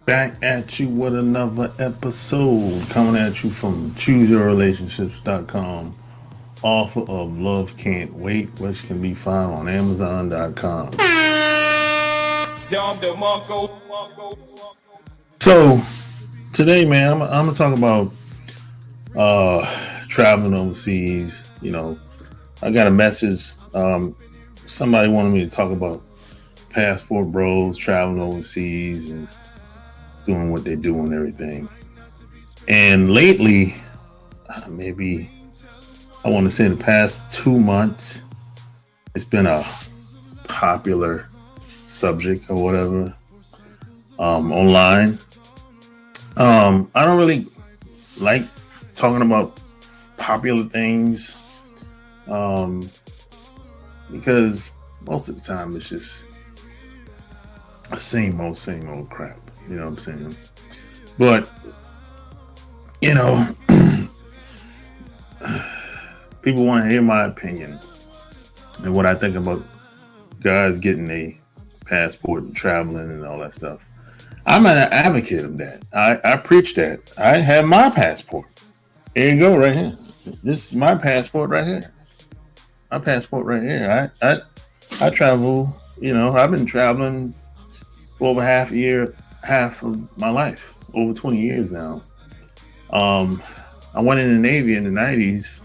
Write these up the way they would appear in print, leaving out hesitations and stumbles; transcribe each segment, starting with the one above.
Back at you with another episode coming at you from chooseyourrelationships.com, author of Love Can't Wait, which can be found on amazon.com. So today, man, I'm gonna talk about traveling overseas. I got a message. Somebody wanted me to talk about passport bros traveling overseas and doing what they do and everything. And lately, maybe I want to say the past 2 months, it's been a popular subject or whatever online. I don't really like talking about popular things because most of the time it's just the same old crap. You know what I'm saying? But, people want to hear my opinion and what I think about guys getting a passport and traveling and all that stuff. I'm an advocate of that. I preach that. I have my passport. Here you go, right here. This is my passport right here. My passport right here. I travel, I've been traveling for over half of my life, over 20 years now. I went in the Navy in the 90s,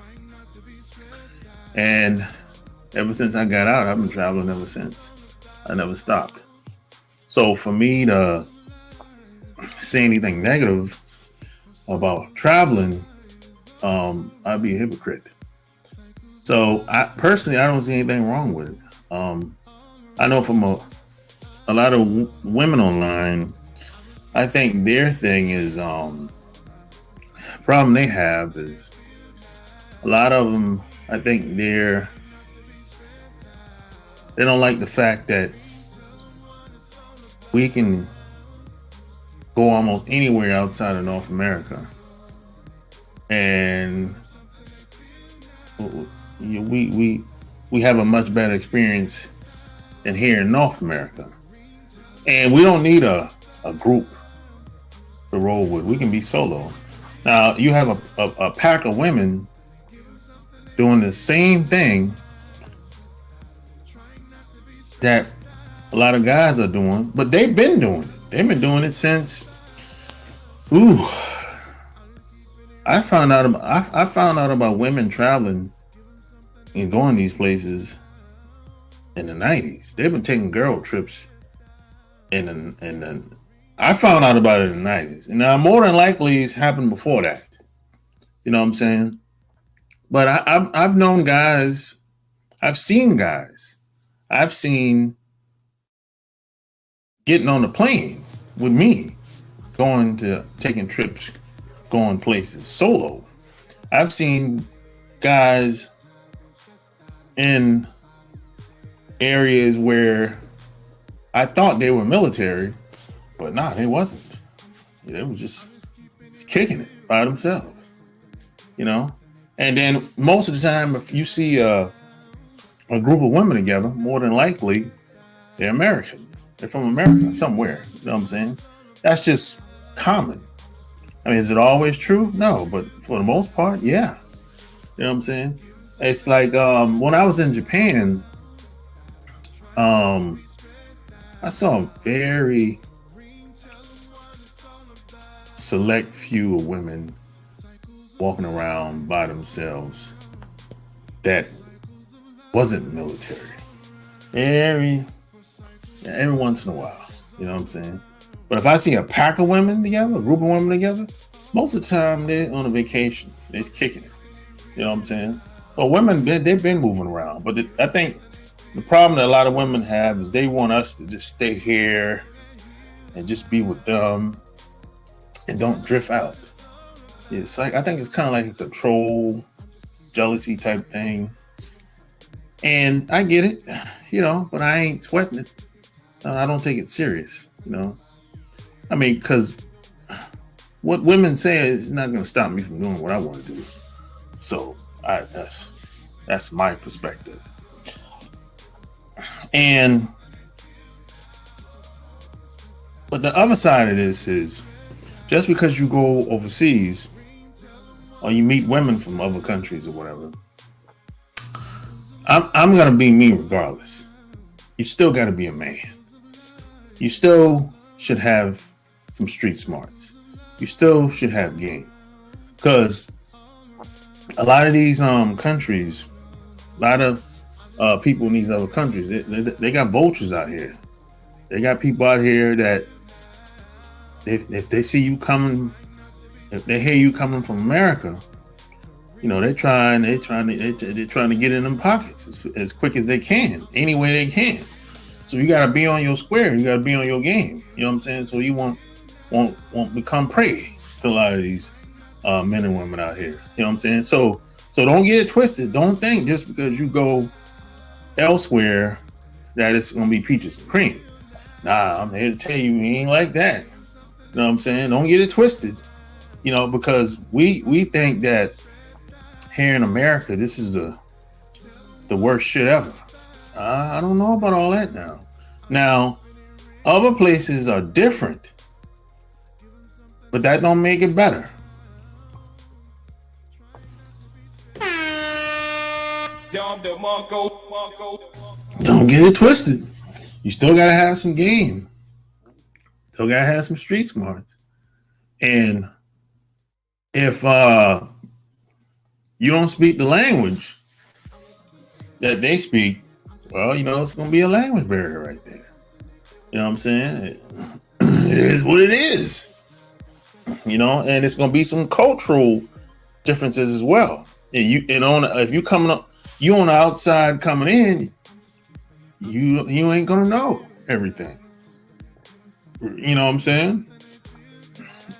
and ever since I got out, I've been traveling ever since. I never stopped. So for me to say anything negative about traveling, I'd be a hypocrite. So I don't see anything wrong with it. I know from a lot of women online, I think their thing is problem they have is a lot of them. I think they don't like the fact that we can go almost anywhere outside of North America, and we have a much better experience than here in North America, and we don't need a group to roll with. We can be solo. Now you have a pack of women doing the same thing that a lot of guys are doing, but they've been doing it. They've been doing it since. I found out about women traveling and going these places in the 90s. They've been taking girl trips I found out about it in the 90s. And now more than likely it's happened before that. You know what I'm saying? But I've known guys, I've seen getting on the plane with me, taking trips, going places solo. I've seen guys in areas where I thought they were military, but nah, they wasn't. They was just kicking it by themselves, And then most of the time, if you see a group of women together, more than likely they're American. They're from America somewhere. You know what I'm saying? That's just common. I mean, is it always true? No, but for the most part, yeah. You know what I'm saying? It's like when I was in Japan, I saw a very select few of women walking around by themselves that wasn't military. Every once in a while, you know what I'm saying? But if I see a pack of women together, a group of women together, most of the time they're on a vacation. They're just kicking it. You know what I'm saying? Well, women, they've been moving around. But I think the problem that a lot of women have is they want us to just stay here and just be with them and don't drift out. It's like, I think it's kind of like a control, jealousy type thing. And I get it, but I ain't sweating it. I don't take it serious, I mean, because what women say is not going to stop me from doing what I want to do. So that's my perspective. And But the other side of this is just because you go overseas or you meet women from other countries or whatever, I'm gonna be me regardless. You still gotta be a man. You still should have some street smarts. You still should have game. Because a lot of these countries, a lot of people in these other countries, they got vultures out here. They got people out here that if they see you coming, if they hear you coming from America, you know, they're trying to get in them pockets as quick as they can, any way they can. So you got to be on your square. You got to be on your game. You know what I'm saying? So you won't become prey to a lot of these men and women out here. You know what I'm saying? So don't get it twisted. Don't think just because you go elsewhere that it's gonna be peaches and cream. Nah, I'm here to tell you, he ain't like that. You know what I'm saying? Don't get it twisted. You know, because we think that here in America, this is the worst shit ever. I don't know about all that now. Now, other places are different, but that don't make it better. Don't get it twisted. You still gotta have some game. Still gotta have some street smarts. And if you don't speak the language that they speak, well, you know, it's gonna be a language barrier right there. You know what I'm saying? It is what it is. You know, and it's gonna be some cultural differences as well. And if you coming up, you on the outside coming in, you ain't gonna know everything. You know what I'm saying?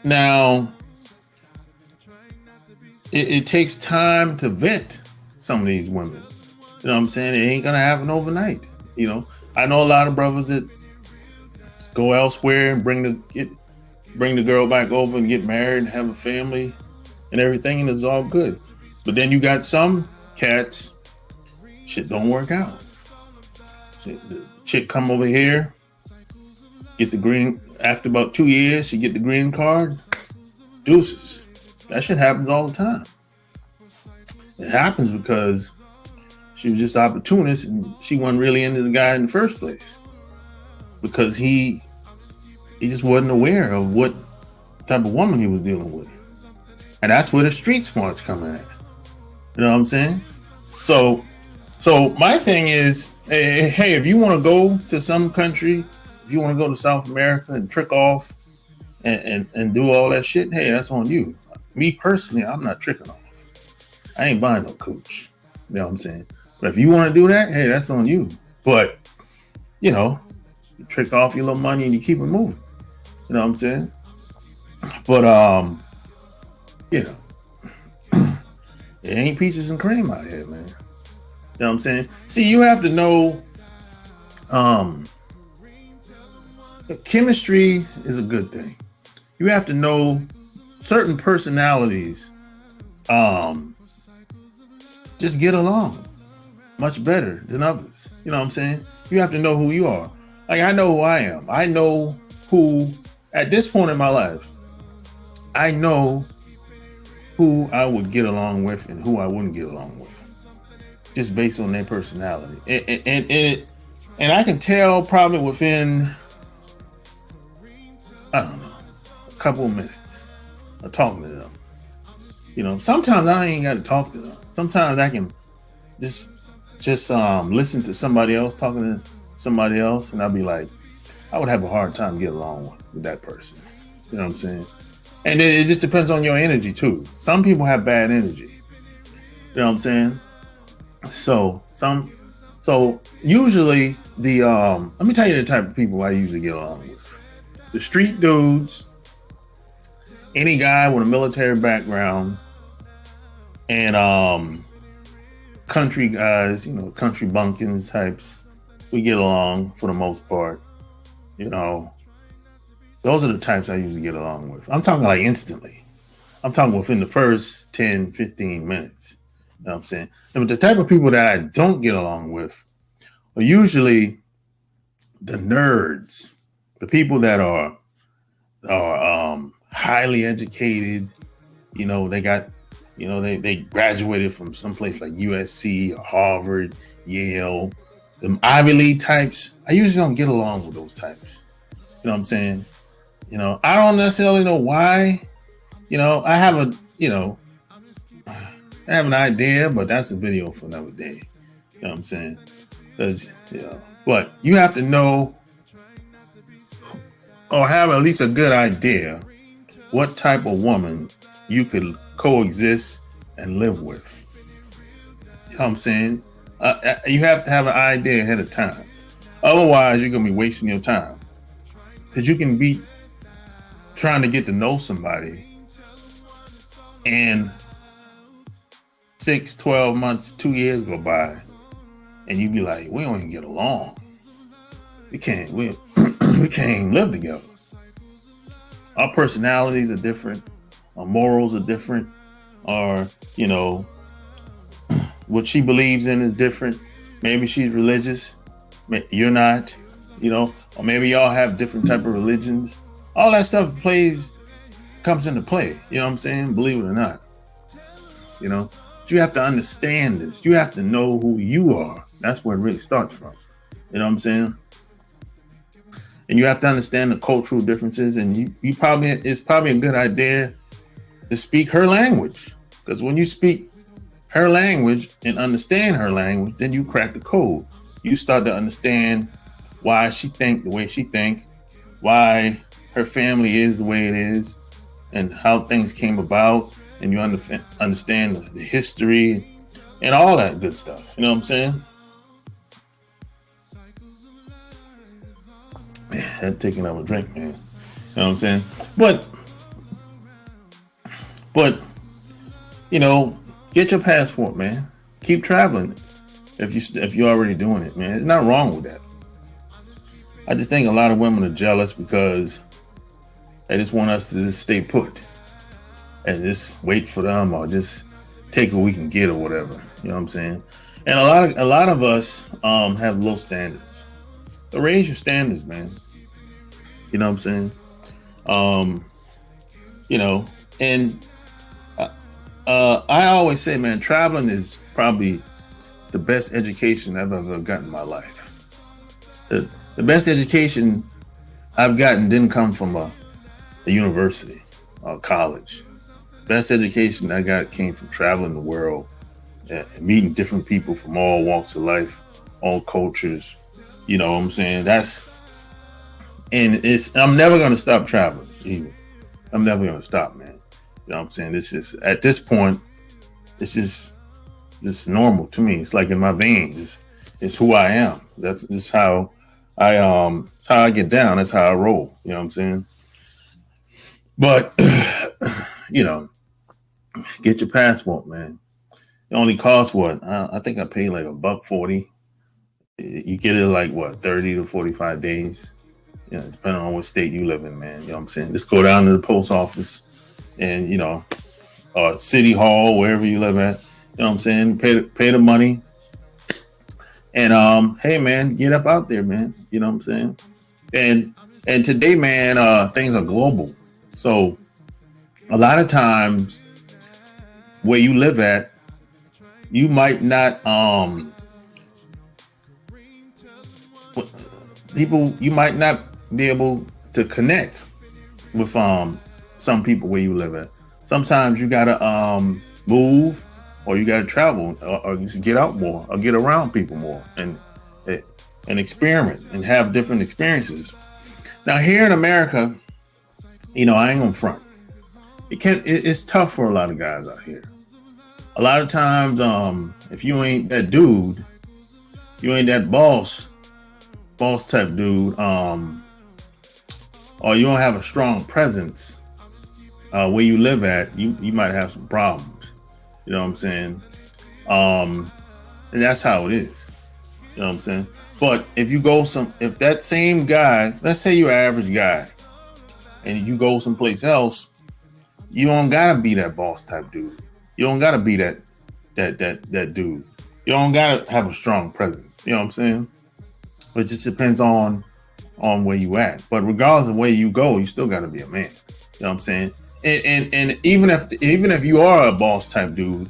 Now, it takes time to vet some of these women. You know what I'm saying? It ain't gonna happen overnight. You know, I know a lot of brothers that go elsewhere and bring the girl back over and get married and have a family and everything, and it's all good. But then you got some cats, shit don't work out. The chick come over here, get the green, after about 2 years, she get the green card, deuces. That shit happens all the time. It happens because she was just opportunist and she wasn't really into the guy in the first place. Because he just wasn't aware of what type of woman he was dealing with. And that's where the street smarts come in at. You know what I'm saying? So my thing is, hey, if you want to go to some country, if you want to go to South America and trick off and do all that shit, hey, that's on you. Me personally, I'm not tricking off. I ain't buying no cooch. You know what I'm saying? But if you want to do that, hey, that's on you. But, you know, you trick off your little money and you keep it moving. You know what I'm saying? But, you know, it ain't peaches and cream out here, man. You know what I'm saying? See, you have to know, chemistry is a good thing. You have to know certain personalities, just get along much better than others. You know what I'm saying? You have to know who you are. Like, I know who I am. I know who, at this point in my life, I know who I would get along with and who I wouldn't get along with, just based on their personality. And I can tell probably within, I don't know, a couple of minutes of talking to them. You know, sometimes I ain't got to talk to them. Sometimes I can just listen to somebody else talking to somebody else, and I'll be like, I would have a hard time getting along with that person. You know what I'm saying? And it just depends on your energy too. Some people have bad energy. You know what I'm saying? So usually let me tell you the type of people I usually get along with. The street dudes, any guy with a military background, and country guys, you know, country bumpkins types, we get along for the most part. You know, those are the types I usually get along with. I'm talking like instantly. I'm talking within the first 10, 15 minutes. You know what I'm saying? And the type of people that I don't get along with are usually the nerds, the people that are are highly educated. They got, they graduated from someplace like USC or Harvard, Yale, them Ivy League types. I usually don't get along with those types. You know what I'm saying? I don't necessarily know why. I have I have an idea, but that's a video for another day. You know what I'm saying? Because, but you have to know or have at least a good idea what type of woman you could coexist and live with. You know what I'm saying? You have to have an idea ahead of time. Otherwise, you're going to be wasting your time. Because you can be trying to get to know somebody and 6, 12 months, 2 years go by, and you be like, we don't even get along. We can't even live together. Our personalities are different. Our morals are different. Or, what she believes in is different. Maybe she's religious. You're not, or maybe y'all have different type of religions. All that stuff comes into play. You know what I'm saying? Believe it or not. But you have to understand this. You have to know who you are. That's where it really starts from. You know what I'm saying? And you have to understand the cultural differences. And it's probably a good idea to speak her language. Because when you speak her language and understand her language, then you crack the code. You start to understand why she think the way she think, why her family is the way it is, and how things came about. And you understand the history and all that good stuff. You know what I'm saying? Man, taking up a drink, man. You know what I'm saying? But get your passport, man. Keep traveling if you're already doing it, man. There's nothing wrong with that. I just think a lot of women are jealous because they just want us to just stay put and just wait for them or just take what we can get or whatever. You know what I'm saying? And a lot of us have low standards. So raise your standards, man. You know what I'm saying? And I always say, man, traveling is probably the best education I've ever gotten in my life. The best education I've gotten didn't come from a university or college. Best education I got came from traveling the world, meeting different people from all walks of life, all cultures. You know what I'm saying? I'm never going to stop traveling either. I'm never going to stop, man. You know what I'm saying? This is, at this point, it's just normal to me. It's like in my veins. It's who I am. That's just how I get down. That's how I roll. You know what I'm saying? But, get your passport, man. It only costs what? I think I paid like $1.40. You get it like what, 30 to 45 days. Depending on what state you live in, man. You know what I'm saying? Just go down to the post office and, City Hall, wherever you live at. You know what I'm saying? Pay the money. And hey man, get up out there, man. You know what I'm saying? And today, man, things are global. So a lot of times where you live at, you might not you might not be able to connect with some people where you live at. Sometimes you gotta move, or you gotta travel, or just get out more, or get around people more, and experiment and have different experiences. Now here in America, I ain't gonna front. It's tough for a lot of guys out here. A lot of times, if you ain't that dude, you ain't that boss type dude, or you don't have a strong presence where you live at, you might have some problems. You know what I'm saying? And that's how it is. You know what I'm saying? But if that same guy, let's say you're an average guy, and you go someplace else, you don't gotta be that boss type dude. You don't gotta be that dude. You don't gotta have a strong presence. You know what I'm saying? It just depends on on where you at. But regardless of where you go, you still got to be a man. You know what I'm saying? And even if you are a boss type dude,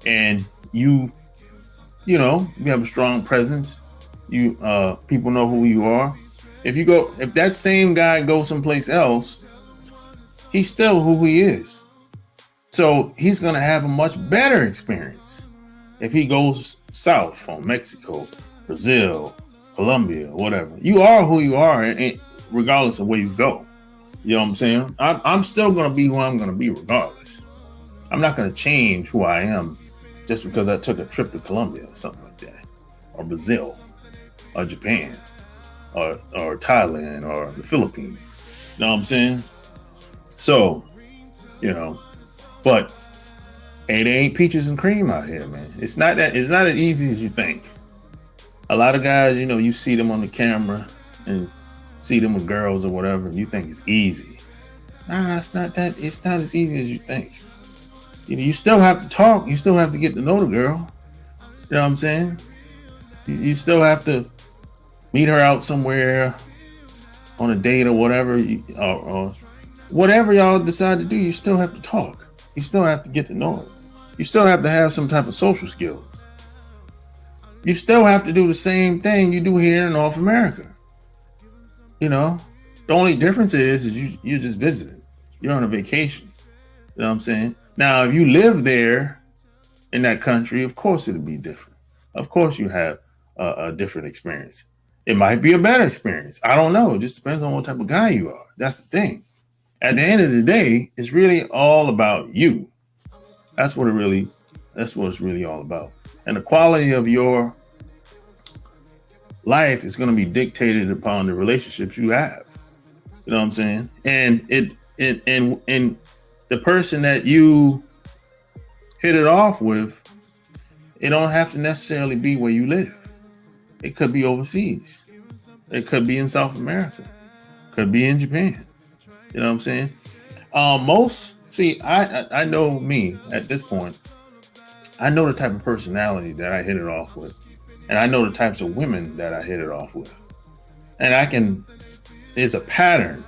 and you have a strong presence, people know who you are. If that same guy goes someplace else, he's still who he is. So he's gonna have a much better experience if he goes south from Mexico, Brazil, Colombia, whatever. You are who you are, and regardless of where you go. You know what I'm saying? I'm still gonna be who I'm gonna be regardless. I'm not gonna change who I am just because I took a trip to Colombia or something like that, or Brazil, or Japan, or Thailand, or the Philippines. You know what I'm saying? So, but hey, there ain't peaches and cream out here, man. It's not as easy as you think. A lot of guys, you see them on the camera and see them with girls or whatever, and you think it's easy. Nah, it's not as easy as you think. You still have to talk. You still have to get to know the girl. You know what I'm saying? You still have to meet her out somewhere on a date or whatever, or whatever y'all decide to do. You still have to talk. You still have to get to know her. You still have to have some type of social skills. You still have to do the same thing you do here in North America. The only difference is you're just visiting. You're on a vacation. You know what I'm saying? Now, if you live there in that country, of course it'll be different. Of course you have a different experience. It might be a better experience. I don't know. It just depends on what type of guy you are. That's the thing. At the end of the day, it's really all about you. That's what it's really all about. And the quality of your life is going to be dictated upon the relationships you have. You know what I'm saying? And and the person that you hit it off with, it don't have to necessarily be where you live. It could be overseas. It could be in South America. Could be in Japan. You know what I'm saying? I know me at this point. I know the type of personality that I hit it off with. And I know the types of women that I hit it off with. And there's a pattern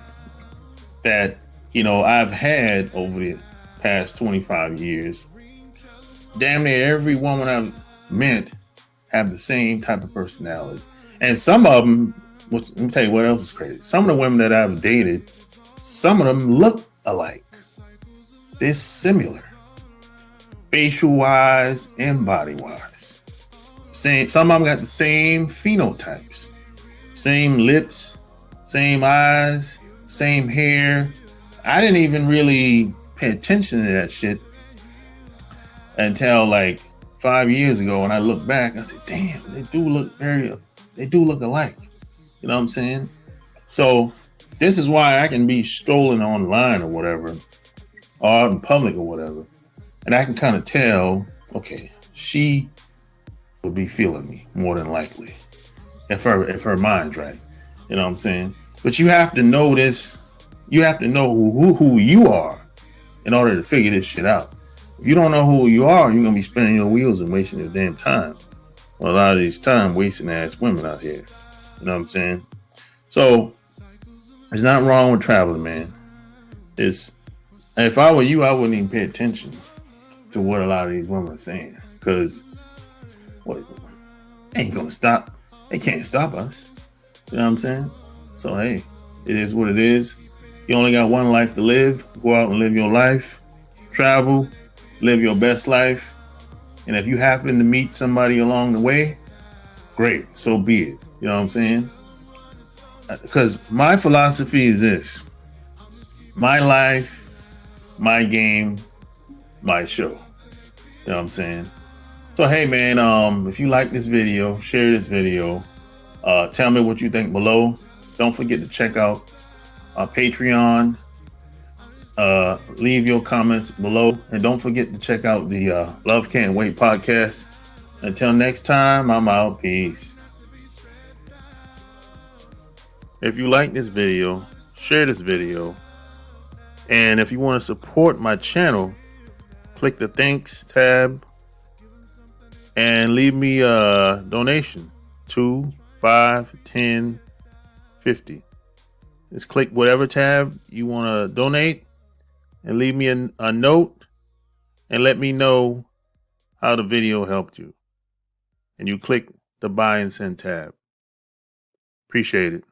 that, I've had over the past 25 years. Damn near every woman I've met have the same type of personality. And some of them, let me tell you what else is crazy. Some of the women that I've dated, some of them look alike. They're similar. Facial wise and body wise. Some of them got the same phenotypes. Same lips, same eyes, same hair. I didn't even really pay attention to that shit until like 5 years ago. When I look back, I said, damn, they do look alike. You know what I'm saying? So this is why I can be strolling online or whatever, or out in public or whatever, and I can kind of tell, okay, she would be feeling me more than likely if her mind's right. You know what I'm saying? But you have to know this. You have to know who you are in order to figure this shit out. If you don't know who you are, you're gonna be spinning your wheels and wasting your damn time. Well, a lot of these time wasting ass women out here. You know what I'm saying? So there's nothing wrong with traveling, man. If I were you, I wouldn't even pay attention to what a lot of these women are saying, because they ain't gonna stop. They can't stop us. You know what I'm saying? So hey, it is what it is. You only got one life to live. Go out and live your life. Travel. Live your best life. And if you happen to meet somebody along the way, great. So be it. You know what I'm saying? Because my philosophy is this: my life, my game, my show. You know what I'm saying? So hey man, if you like this video, share this video. Tell me what you think below. Don't forget to check out our Patreon. Leave your comments below, and don't forget to check out the Love Can't Wait podcast. Until next time, I'm out. Peace. If you like this video, share this video. And if you want to support my channel, click the thanks tab and leave me a donation. 2, 5, 10, 50. Just click whatever tab you want to donate and leave me a note and let me know how the video helped you. And you click the buy and send tab. Appreciate it.